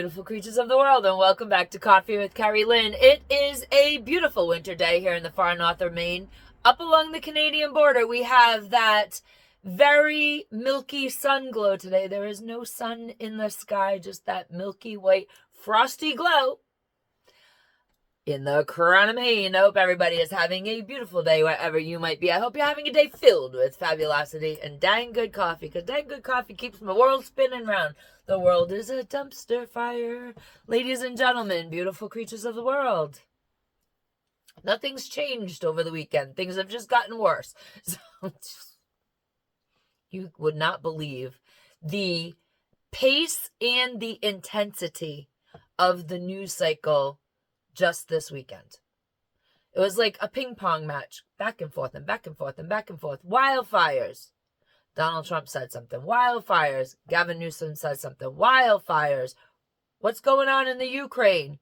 beautiful creatures of the world, and welcome back to Coffee with Kerri-Lynn. It is a beautiful winter day here in the far north of Maine. Up along the Canadian border, we have that very milky sun glow today. There is no sun in the sky, just that milky white frosty glow in the crown of Maine. I hope everybody is having a beautiful day wherever you might be. I hope you're having a day filled with fabulosity and dang good coffee, because dang good coffee keeps my world spinning round. The world is a dumpster fire. Ladies and gentlemen, beautiful creatures of the world. Nothing's changed over the weekend. Things have just gotten worse. So you would not believe the pace and the intensity of the news cycle just this weekend. It was like a ping pong match, back and forth and back and forth and back and forth. Wildfires. Donald Trump said something. Wildfires. Gavin Newsom said something. Wildfires. What's going on in the Ukraine?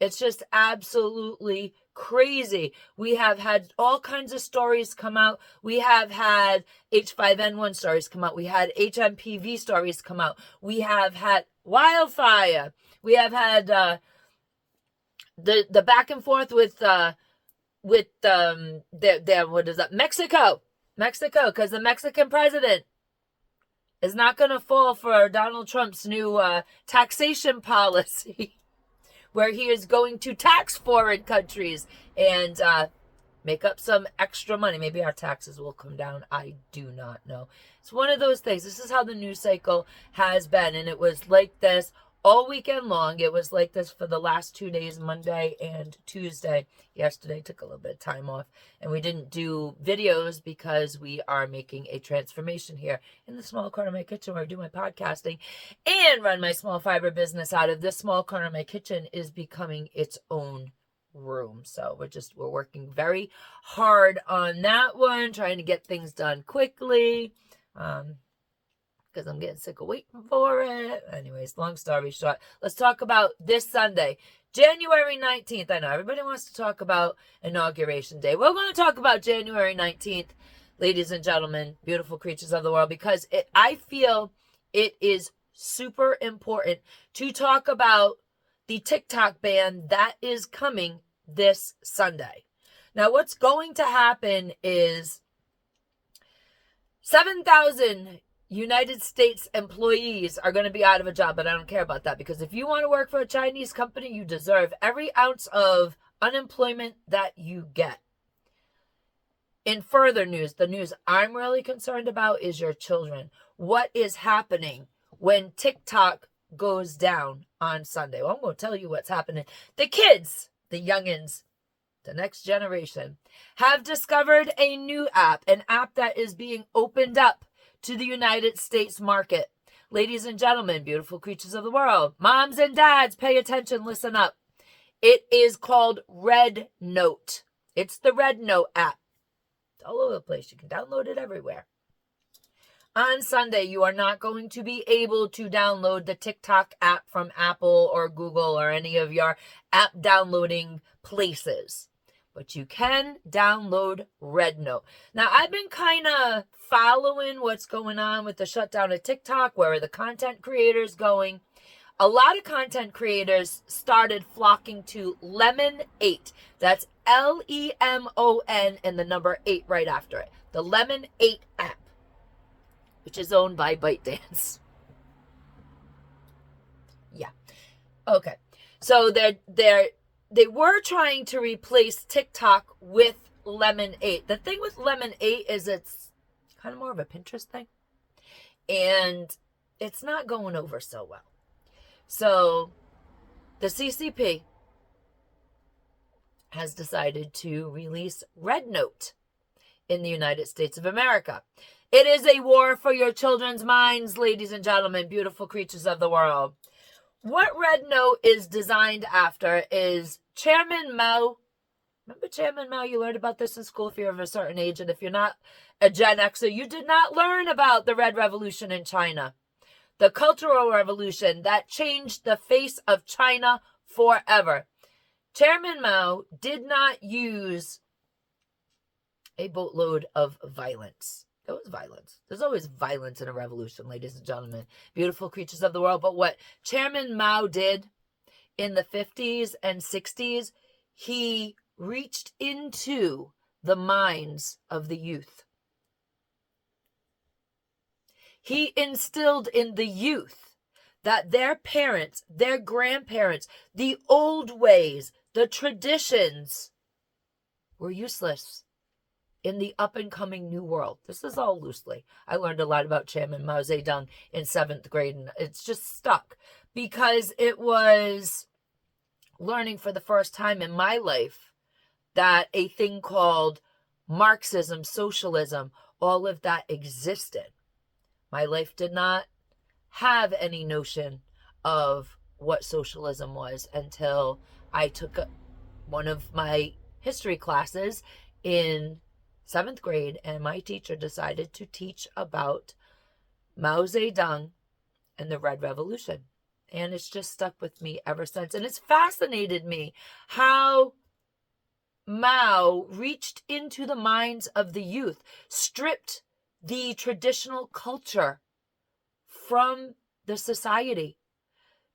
It's just absolutely crazy. We have had all kinds of stories come out. We have had H5N1 stories come out. We had HMPV stories come out. We have had wildfire. We have had the back and forth with what is that? Mexico, because the Mexican president is not going to fall for Donald Trump's new taxation policy, where he is going to tax foreign countries and make up some extra money. Maybe our taxes will come down. I do not know. It's one of those things. This is how the news cycle has been, and it was like this all weekend long. It was like this for the last 2 days, Monday and Tuesday. Yesterday took a little bit of time off, and we didn't do videos because we are making a transformation here in the small corner of my kitchen where I do my podcasting and run my small fiber business out of. This small corner of my kitchen is becoming its own room. So we're working very hard on that one, trying to get things done quickly. Because I'm getting sick of waiting for it. Anyways, long story short, let's talk about this Sunday, January 19th. I know everybody wants to talk about Inauguration Day. We're going to talk about January 19th, ladies and gentlemen, beautiful creatures of the world, because I feel it is super important to talk about the TikTok ban that is coming this Sunday. Now, what's going to happen is 7,000 United States employees are going to be out of a job, but I don't care about that, because if you want to work for a Chinese company, you deserve every ounce of unemployment that you get. In further news, the news I'm really concerned about is your children. What is happening when TikTok goes down on Sunday? Well, I'm going to tell you what's happening. The kids, the youngins, the next generation, have discovered a new app, an app that is being opened up to the United States market. Ladies and gentlemen, beautiful creatures of the world, moms and dads, pay attention, listen up. It is called REDNOTE. It's the REDNOTE app. It's all over the place. You can download it everywhere. On Sunday, you are not going to be able to download the TikTok app from Apple or Google or any of your app downloading places. But you can download REDNOTE. Now, I've been kind of following what's going on with the shutdown of TikTok. Where are the content creators going? A lot of content creators started flocking to Lemon 8. That's LEMON and the number 8 right after it. The Lemon 8 app, which is owned by ByteDance. Yeah. Okay. So they were trying to replace TikTok with Lemon 8. The thing with Lemon 8 is it's kind of more of a Pinterest thing. And it's not going over so well. So the CCP has decided to release REDNOTE in the United States of America. It is a war for your children's minds, ladies and gentlemen, beautiful creatures of the world. What REDNOTE is designed after is Chairman Mao. Remember Chairman Mao? You learned about this in school if you're of a certain age. And if you're not a Gen Xer, you did not learn about the Red Revolution in China. The Cultural Revolution that changed the face of China forever. Chairman Mao did not use a boatload of violence. There was violence. There's always violence in a revolution, ladies and gentlemen. Beautiful creatures of the world. But what Chairman Mao did in the 50s and 60s, he reached into the minds of the youth. He instilled in the youth that their parents, their grandparents, the old ways, the traditions were useless in the up-and-coming new world. This is all loosely. I learned a lot about Chairman Mao Zedong in 7th grade, and it's just stuck because it was learning for the first time in my life that a thing called Marxism, socialism, all of that existed. My life did not have any notion of what socialism was until I took one of my history classes in 7th grade, and my teacher decided to teach about Mao Zedong and the Red Revolution. And it's just stuck with me ever since. And it's fascinated me how Mao reached into the minds of the youth, stripped the traditional culture from the society,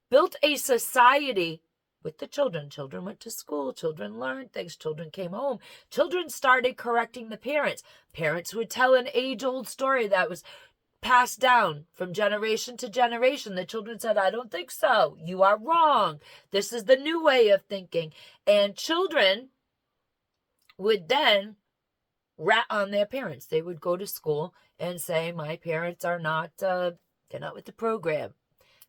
built a society with the children. Children went to school, children learned things, children came home, children started correcting the parents. Parents would tell an age-old story that was passed down from generation to generation. The children said, I don't think so. You are wrong. This is the new way of thinking. And children would then rat on their parents. They would go to school and say, my parents are not, they're not with the program.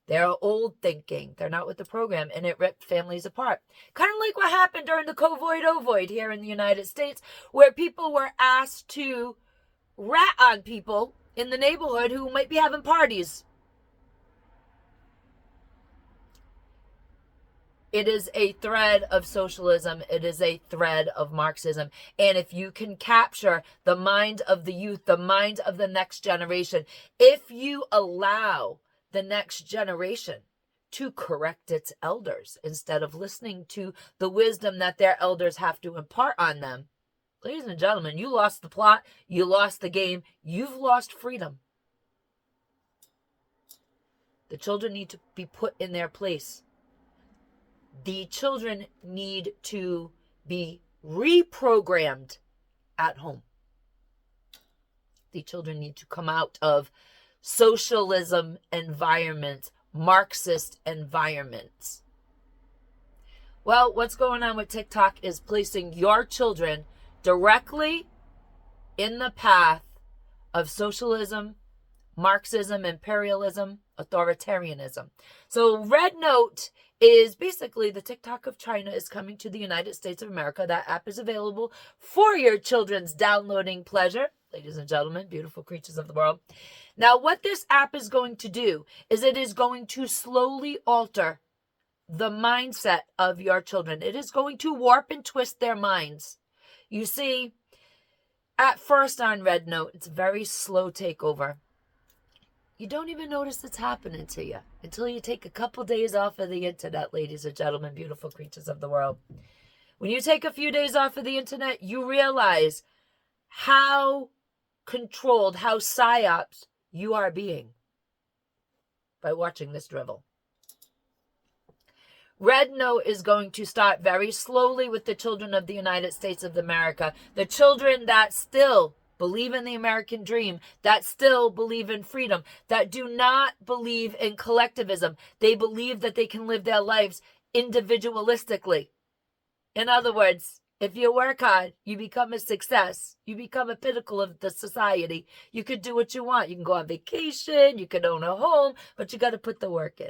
They're old thinking. They're not with the program. And it ripped families apart. Kind of like what happened during the COVID here in the United States, where people were asked to rat on people in the neighborhood who might be having parties. It is a thread of socialism. It is a thread of Marxism. And if you can capture the mind of the youth, the mind of the next generation, if you allow the next generation to correct its elders instead of listening to the wisdom that their elders have to impart on them, ladies and gentlemen, you lost the plot, you lost the game, you've lost freedom. The children need to be put in their place. The children need to be reprogrammed at home. The children need to come out of socialism environments, Marxist environments. Well, what's going on with TikTok is placing your children directly in the path of socialism, Marxism, imperialism, authoritarianism. So REDNOTE is basically the TikTok of China is coming to the United States of America. That app is available for your children's downloading pleasure. Ladies and gentlemen, beautiful creatures of the world. Now, what this app is going to do is it is going to slowly alter the mindset of your children. It is going to warp and twist their minds. You see, at first on REDNOTE, it's a very slow takeover. You don't even notice it's happening to you until you take a couple days off of the internet, ladies and gentlemen, beautiful creatures of the world. When you take a few days off of the internet, you realize how controlled, how psyops you are being by watching this drivel. REDNOTE is going to start very slowly with the children of the United States of America, the children that still believe in the American dream, that still believe in freedom, that do not believe in collectivism. They believe that they can live their lives individualistically. In other words, if you work hard, you become a success. You become a pinnacle of the society. You could do what you want. You can go on vacation. You could own a home, but you got to put the work in.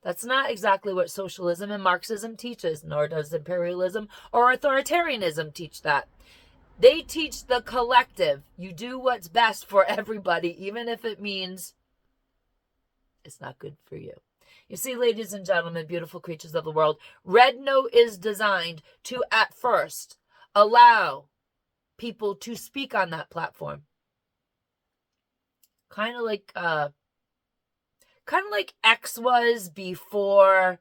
That's not exactly what socialism and Marxism teaches, nor does imperialism or authoritarianism teach that. They teach the collective. You do what's best for everybody, even if it means it's not good for you. You see, ladies and gentlemen, beautiful creatures of the world, REDNOTE is designed to, at first, allow people to speak on that platform. Kind of like X was before,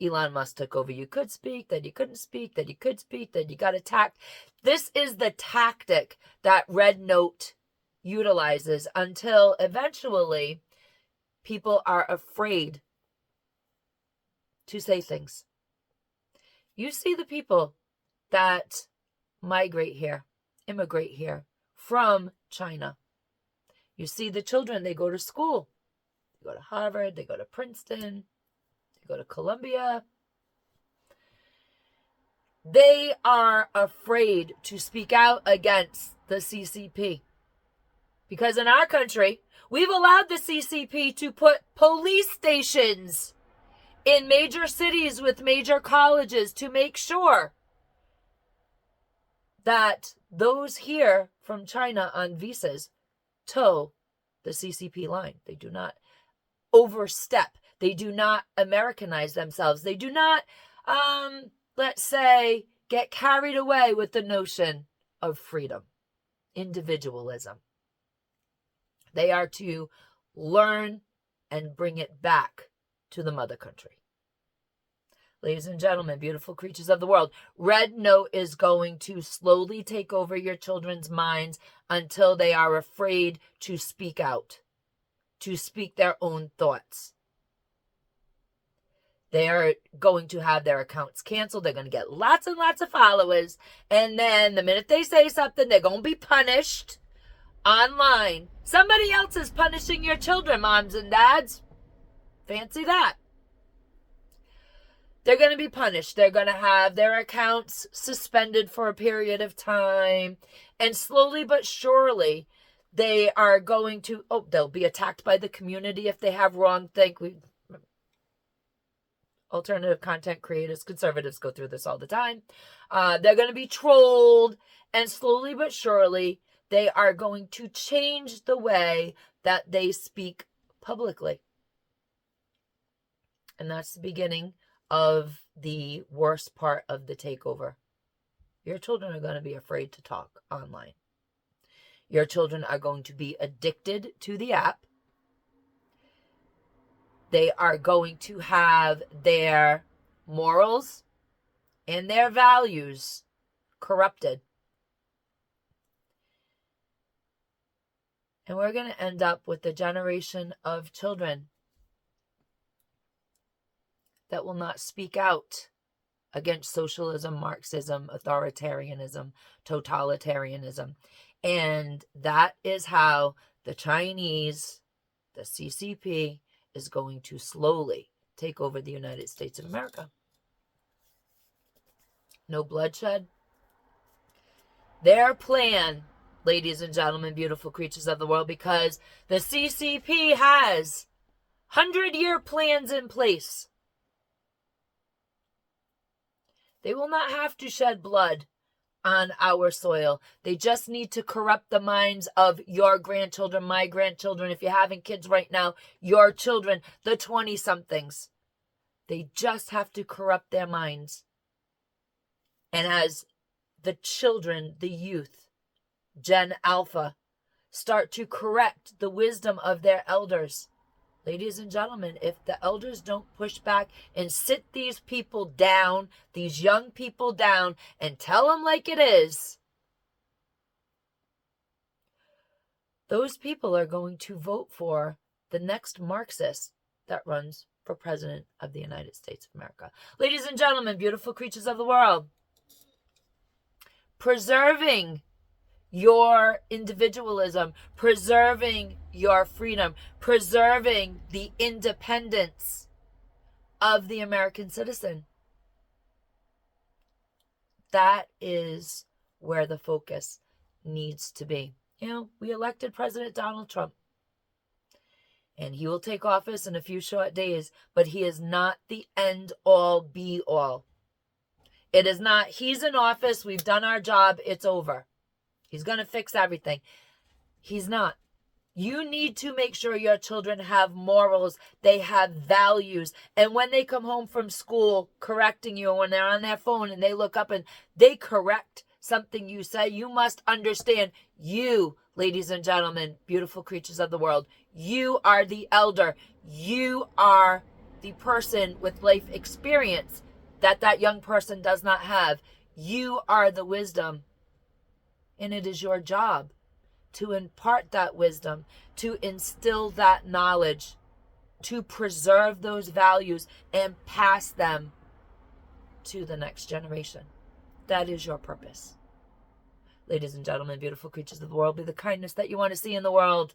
Elon Musk took over. You could speak, then you couldn't speak, then you could speak, then you got attacked. This is the tactic that REDNOTE utilizes until eventually people are afraid to say things. You see the people that migrate here, immigrate here from China. You see the children, they go to school. They go to Harvard, they go to Princeton, they go to Columbia. They are afraid to speak out against the CCP. Because in our country, we've allowed the CCP to put police stations in major cities with major colleges to make sure that those here from China on visas toe the CCP line. They do not overstep. They do not Americanize themselves. They do not, let's say, get carried away with the notion of freedom, individualism. They are to learn and bring it back to the mother country. Ladies and gentlemen, beautiful creatures of the world, REDNOTE is going to slowly take over your children's minds until they are afraid to speak out, to speak their own thoughts. They are going to have their accounts canceled. They're going to get lots and lots of followers. And then the minute they say something, they're going to be punished online. Somebody else is punishing your children, moms and dads. Fancy that. They're going to be punished. They're going to have their accounts suspended for a period of time. And slowly but surely, they are going to, they'll be attacked by the community if they have wrong think. Alternative content creators, conservatives go through this all the time. They're going to be trolled. And slowly but surely, they are going to change the way that they speak publicly. And that's the beginning of the worst part of the takeover. Your children are going to be afraid to talk online. Your children are going to be addicted to the app. They are going to have their morals and their values corrupted. And we're going to end up with a generation of children that will not speak out against socialism, Marxism, authoritarianism, totalitarianism. And that is how the Chinese, the CCP, is going to slowly take over the United States of America. No bloodshed. Their plan, ladies and gentlemen, beautiful creatures of the world, because the CCP has 100-year plans in place. They will not have to shed blood on our soil. They just need to corrupt the minds of your grandchildren, my grandchildren. If you're having kids right now, your children, the 20-somethings. They just have to corrupt their minds. And as the children, the youth, Gen Alpha, start to correct the wisdom of their elders, ladies and gentlemen, if the elders don't push back and sit these people down, these young people down, and tell them like it is, those people are going to vote for the next Marxist that runs for president of the United States of America. Ladies and gentlemen, beautiful creatures of the world, preserving your individualism, preserving your freedom, preserving the independence of the American citizen. That is where the focus needs to be. You know, we elected President Donald Trump, and he will take office in a few short days, but he is not the end all be all. It is not, he's in office, we've done our job, it's over. He's going to fix everything. He's not. You need to make sure your children have morals. They have values. And when they come home from school correcting you, when they're on their phone and they look up and they correct something you say, you must understand you, ladies and gentlemen, beautiful creatures of the world, you are the elder. You are the person with life experience that young person does not have. You are the wisdom, and it is your job to impart that wisdom, to instill that knowledge, to preserve those values and pass them to the next generation. That is your purpose. Ladies and gentlemen, beautiful creatures of the world, be the kindness that you want to see in the world.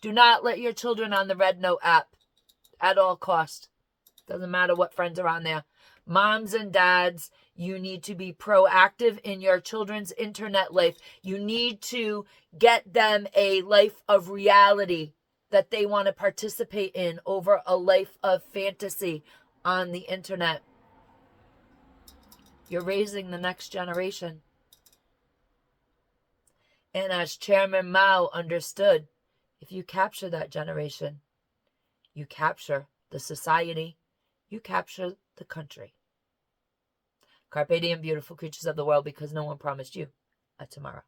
Do not let your children on the REDNOTE app at all cost. Doesn't matter what friends are on there. Moms and dads, you need to be proactive in your children's internet life. You need to get them a life of reality that they want to participate in over a life of fantasy on the internet. You're raising the next generation. And as Chairman Mao understood, if you capture that generation, you capture the society, you capture the country. Carpe diem, beautiful creatures of the world, because no one promised you a tomorrow.